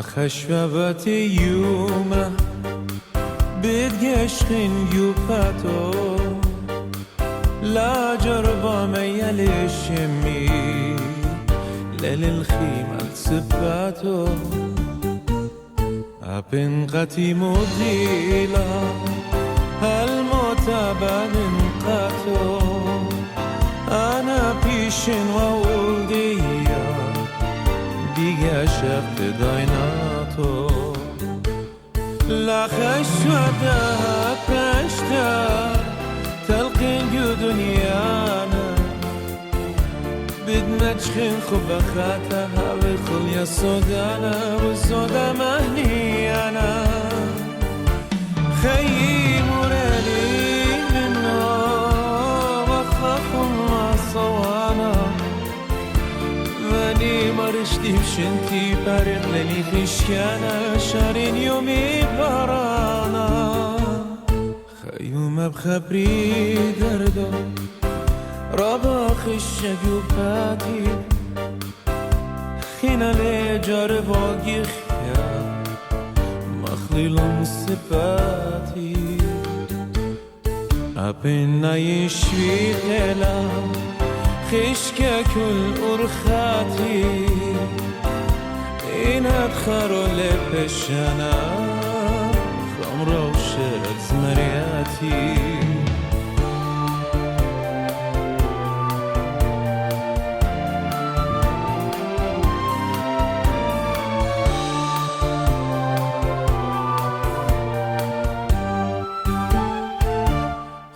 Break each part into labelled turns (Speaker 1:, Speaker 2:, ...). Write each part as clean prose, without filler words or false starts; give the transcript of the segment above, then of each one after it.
Speaker 1: خشبت يومه بتجشخن يوباتو لا جربا ميال الشمي للخيمة سباتو أبن قتي مديلا هالمتابن قاتو أنا بيشن وولديا دیگه شفت دایناتو لخشوته پشته تلقين جو دنيانا بدنا تشخين خب خاتها وخل يا سودانا والسودا مهنيانا خيي مرالي منه وخاف ما صوانا واني مرشتي بشنتي بارق للي خشيانا شارين يومي بارانا خيوم بخبري دردو رابا خشة جوباتي خينا لي جارب واقيخيا مخليلهم صفاتي أبنا يشوي غلا خشكة كل أرخاتي إن أدخروا لبشنا خمرة وشرت زمرياتي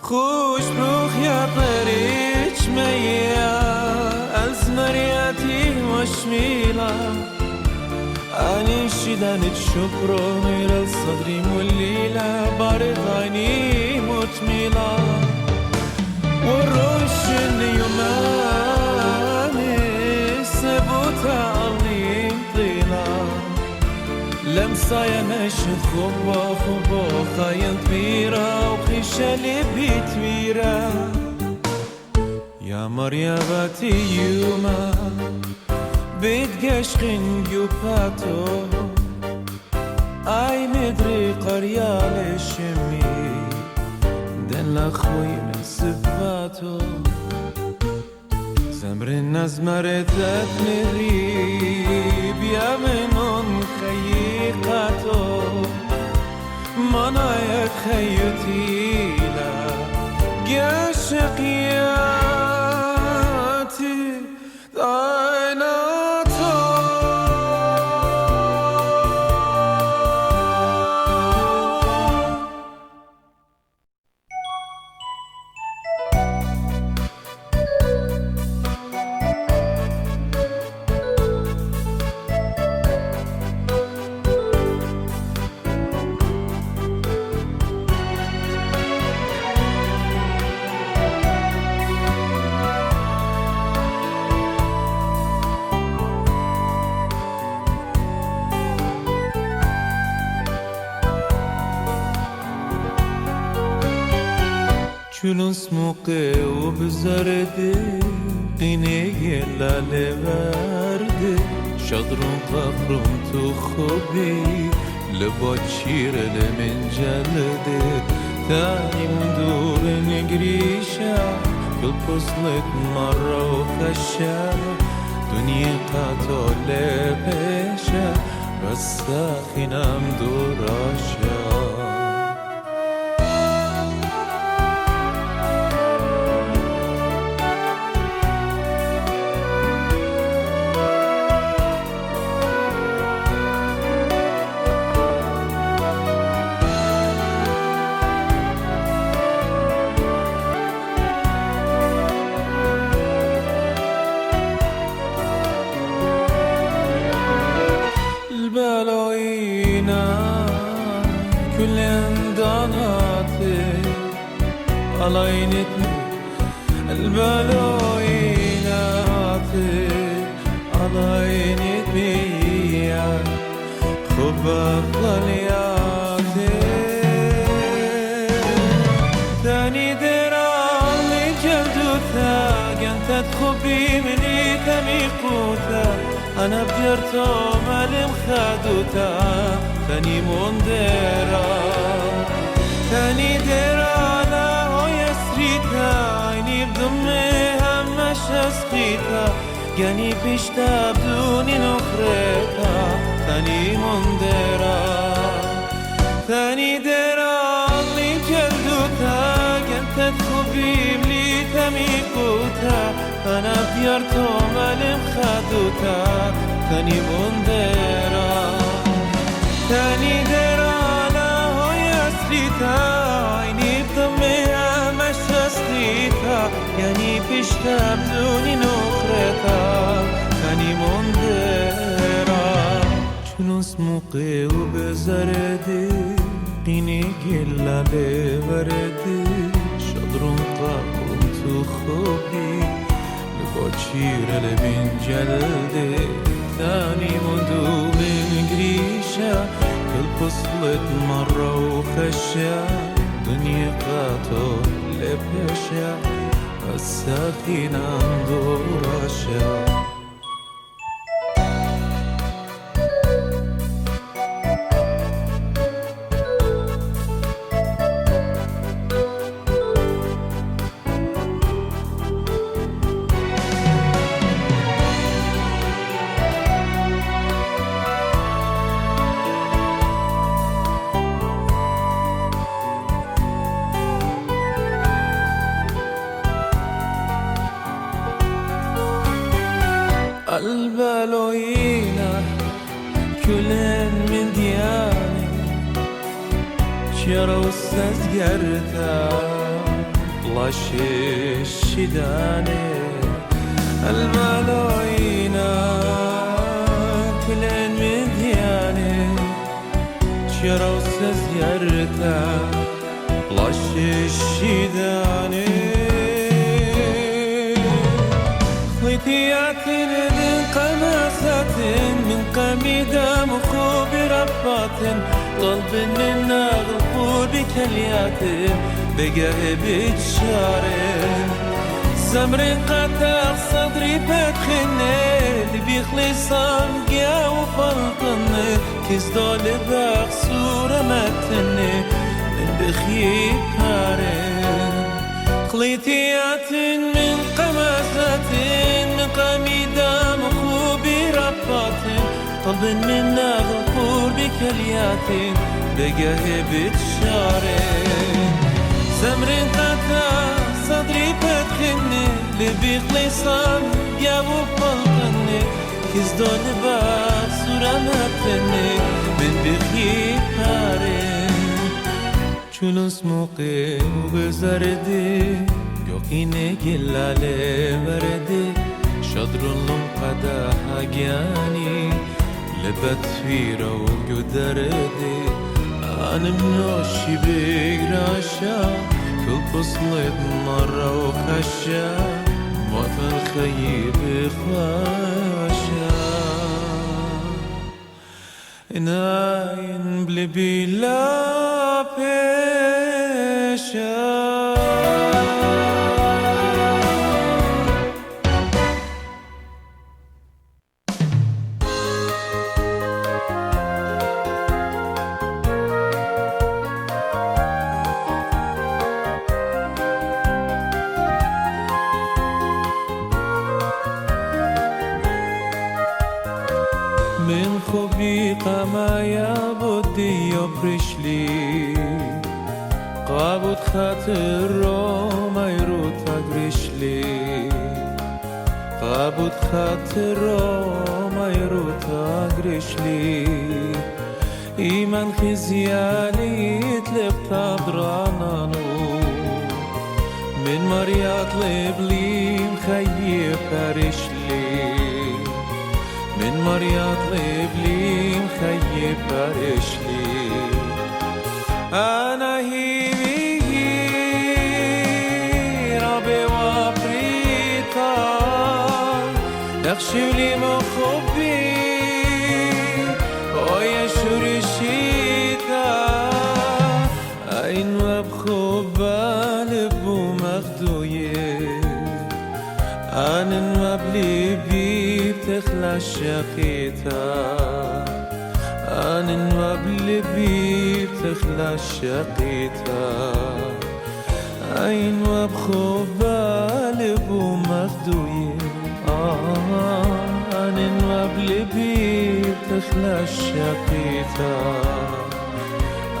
Speaker 1: خوش بروخ يا طريق ميا أزمرياتي وشميلا أني شدانت شكرا غير الصدري موليلا بارد عيني متميلا والروشن يوماني سبوتا عظيم طيلا لمسا ينش خبا خبا خاين طويرة وخيشة لبي تويرة يا مرياباتي يوما بتجشخن جوباتو اي مدري قرية لشمي دل اخوي من صفاتو زمر النزمرة ذات مريب يا منون خيقاتو مانا يتخيتي لا جشقياتي چون سموقه و بزرده قینه لاله ورده شادرون قفرون تو خوبی لبا چیره لمن جلده تایمون دور نگریشه کل پسلت مره و خشه دنیا قطع لبشه بس خینم دوراشه علاينت البلوينات علاينت بيا خب ضلياتي ثاني درالي جلدوتا قنتت خبي مني تميقوتا أنا بجرتو مالم خدوتا تاني موندرا تاني ديرا لا هو يسريتا عيني بضمها مش أسقيتا يعني بيشتا بدوني نخرتا تاني موندرا تاني ديرا اللي جلدوتا كانت تخبيب لي تميكوتا أنا بيرتو مالم خدوتا تاني موندرا تاني ديرا لا هو يسريتا عيني بضمها مش أسقيتا يعني بيشتا بدوني نخرتا تاني موندرا شنو اسمقي وبزردي قيني قلا لبردي شضرون قاقم تخبي لبوشير لبين جلدي ثاني مدو من قريشة كل بصلت مرة وخشة دنيا قاتو لبشة الساكين انظر رشا البلوينا كلن من دياني شيرا وستزقرتا لاشي الشداني البلوينا كلن من دياني شيرا وستزقرتا لاشي الشداني خيتيات من قماسات من قميدة مخبرات قلب منا غفور بكليات بقاه بتشارن سمر قطع صدري بتخني اللي بيخلص عمقيا وفلطن كيس دول باق صورة متني من بخيب هارن خليتيات من قماسات من قميدة مخبرات قلب منا غفور بكليات بقاه بتشارن سمر قطع صدري بتخني اللي بيخلصان يا وفلطني كيس دول باق صورة متني من بخيب هارن چون اسمقي وبزردي يقيني قلا لبردي شدرون لهم قدا حاجاني لبت فيرا وقدردي أنا منوشي بقراشا كل بصلت مرة وخشا موت الخيب خاشا ناين بلبي لا بيشا من خوبی قمایا بودی و پرشلی قابود خاطر رو مایرو تگرشلی قابود خاطر رو مایرو تگرشلی ایمان خزیالی تلقت درانانو من مریات لبلیم خیه پرشلی من مريات لبلي مخيب برشلي أنا هي ربي وبريتا نخشي لي مخبي ويا شرشيتا أين وبخبا لبو مخدوية أنا وبلي بي تخلش شقيتا أنا وبلبي تخلى شقيتا عين وبخبال بمخدوي أنا وبلبي تخلى شقيتا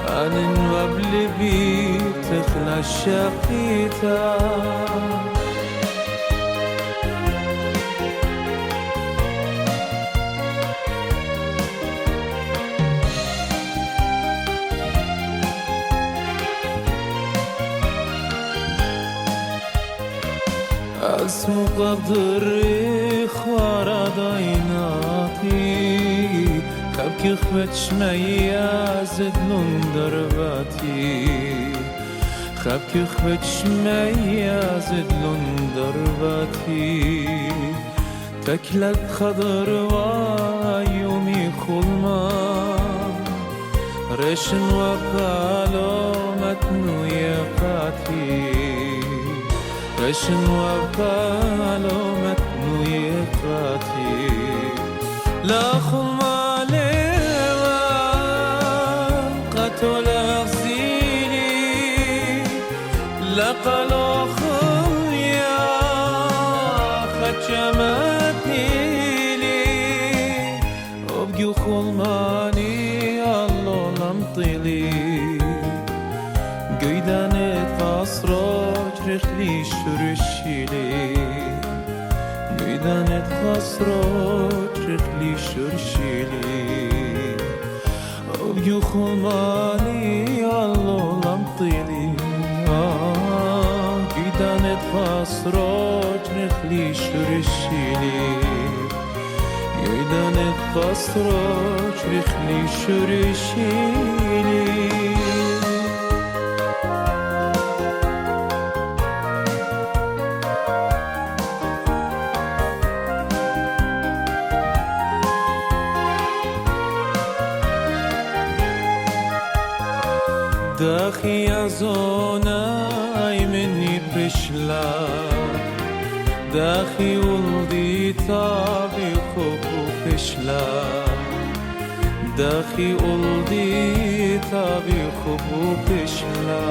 Speaker 1: أنا وبلبي تخلى شقيتا اسمو قدري خوارا دايناتي خبكي خفتش ميازد لون درباتي خبكي خفتش ميازد لون درباتي تكلك خضر ويومي خلما رشن وقالومت نويقاتي رشن وقالومت نويقاتي لا خلما ليوا قتل أغزيني لا قلو خليا خجمتني لي أبقي خلماني الله لمطلي قيداني قصرك رخلي شرشيلي قيداني قصرك رخلي شرشيلي أبقي خلماني الله لمطلي قيداني قصرك رخلي شرشيلي قيداني قصرك رخلي شرشيلي داخي أزوناي مني بشلا داخي ولدي طابي خوبو بشلا داخي ولدي طابي خوبو بشلا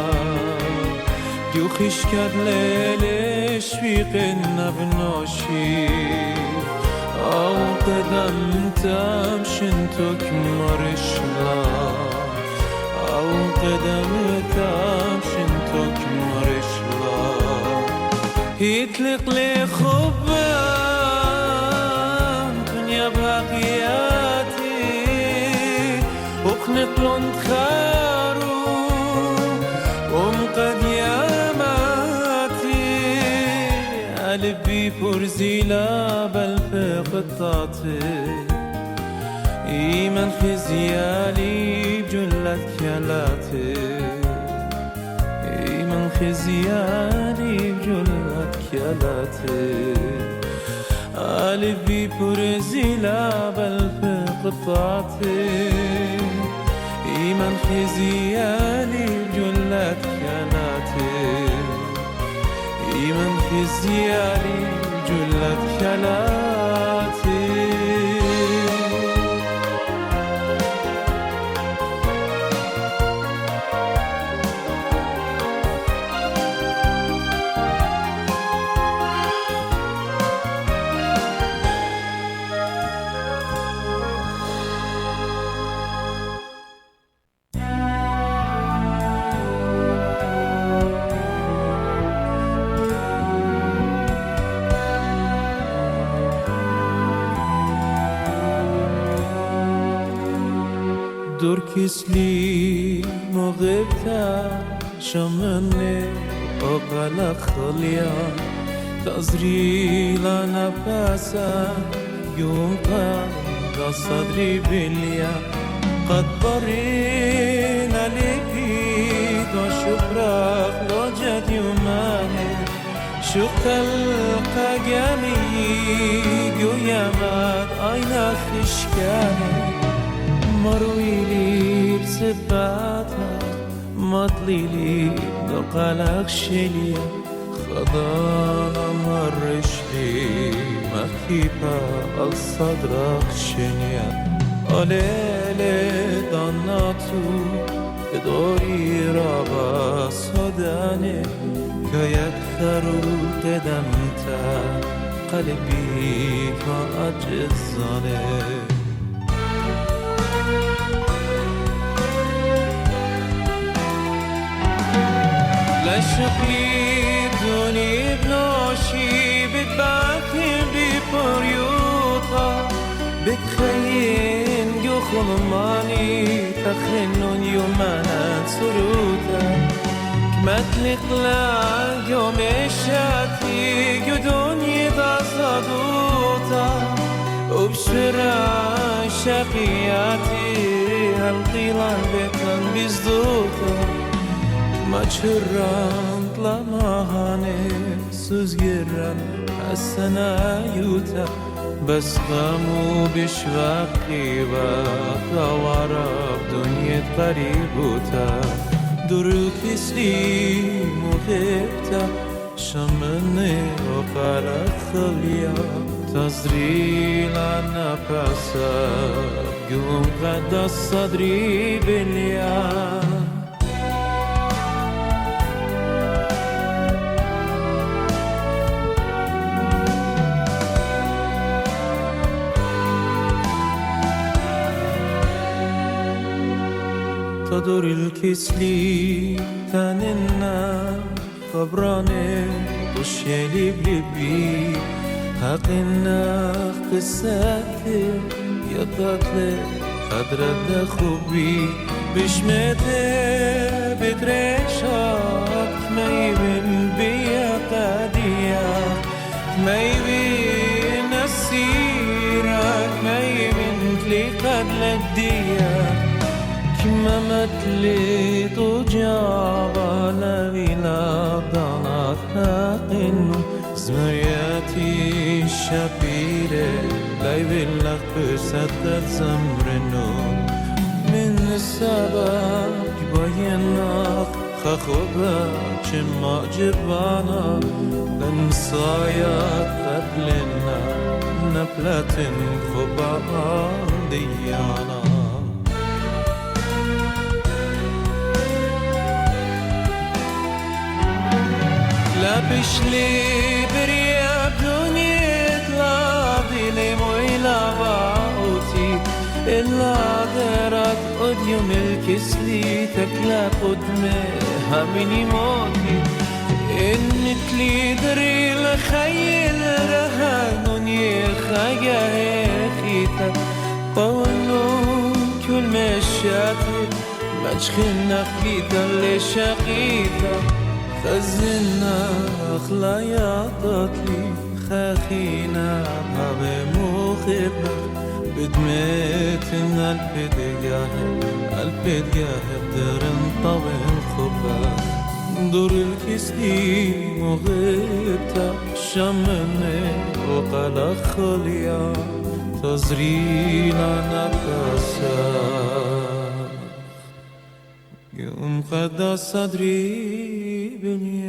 Speaker 1: يوخيش كاد ليلش في قنا بناشي أو قدم تمشنتك مرشلا أو قدم تمشنتك مرشلا يطلق لي خبان دنيا بقياتي وقنق لون تخارو قد ياماتي قلبي برزيلا بل قطعتي إيمان خزيالي بجلة كلاتي إيمان خزيالي بجلة كلاتي قلبي برزيلا بل قطعتي إيمان خزيالي بجلة كلاتي إيمان خزيالي بجلة كلاتي دور كسلي مغبتا شمني أقل خليا تزري لنا باسا يوم قد صدري بليا قد برينا لبيد وشبراخ لوجد يوماني شوق القاقامي قيامات أين خشكاني مرويلي بسباتها مطليلي دقالك شليا غضانا مرشلي مخيفة على صدرك شنيا عليلي ضناتو دوري رابا صداني كيكثر قدمتا قلبي كأجزاني لشقي دوني بنوشي بتباكي ببريوطة بتخين جو خلماني تخنون يومنا سروتا كمتلق لا يوم الشاتي قدوني تصدوتا وبشرا شقياتي هالقيلان بيتن بزدوتا ما çırran tlamahane süzgiren السنة يوتا بس غامو بشواقي وطوارا بدنيا قريبوتا دروك اسلي مغيبتا شمني وقالا خليا تزري لنا باسا يوم غدا الصدري بليا تدور الكسلي تاننا خبراني وشيلي بلبي حقنا قصتي يطلع قدر خوبي بشمتي بتريشات ما يبين بيا قادية ما يبين السيرة ما يبين تلي قد لدية كما متلي تجابا لغيلا ضانات ناقنو زمرياتي الشبيرة لا يبلغ بسدد زمرنو من السبب يبينك خخوبة شما جبانا لنصايات قبلنا نبلة خبا ديانا لا بشلي بريا بدنيا تلاضي لي مويلا باوتي إلا درات قد يوم الكسلي تكلا قدمي هميني موتي إن تلي دري لخيل رهانوني خايا خيتا طولو كل مشاتي مجخنا خيتا اللي شقيتا خزنا خلاياطت لي خاخينا بابي مخبر بدميتنا البدقاهب درن طويل خبر دور الكسلي مغيبتا شمني وقال خليا تزرينا نفسا يوم قد صدري بني